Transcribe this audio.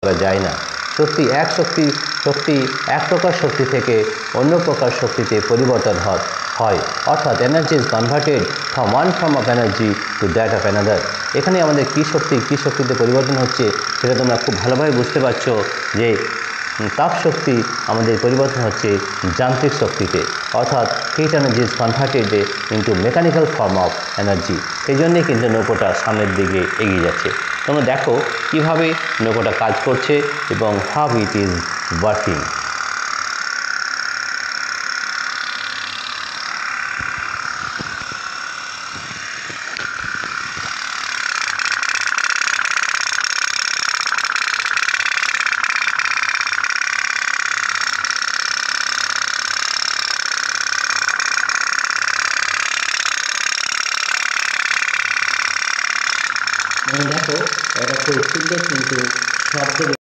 করা যায় না। শক্তি এক প্রকার শক্তি থেকে অন্য প্রকার শক্তিতে পরিবর্তন হয়, অর্থাৎ energy is converted from one form of energy to that of another. এখানে আমাদের কী শক্তিতে পরিবর্তন হচ্ছে সেটা তোমরা খুব ভালোভাবে বুঝতে পারছো যে তাপ শক্তি আমাদের পরিবর্তন হচ্ছে যান্ত্রিক শক্তিতে, অর্থাৎ hit energy is converted into mechanical form of energy. সেই জন্যেই কিন্তু নৌকোটা সামনের দিকে এগিয়ে যাচ্ছে। তোমরা দেখো কীভাবে নৌকোটা কাজ করছে এবং হাউ ইট ইজ ওয়ার্কিং। দেখো এটা খুব সুন্দর কিন্তু শব্দ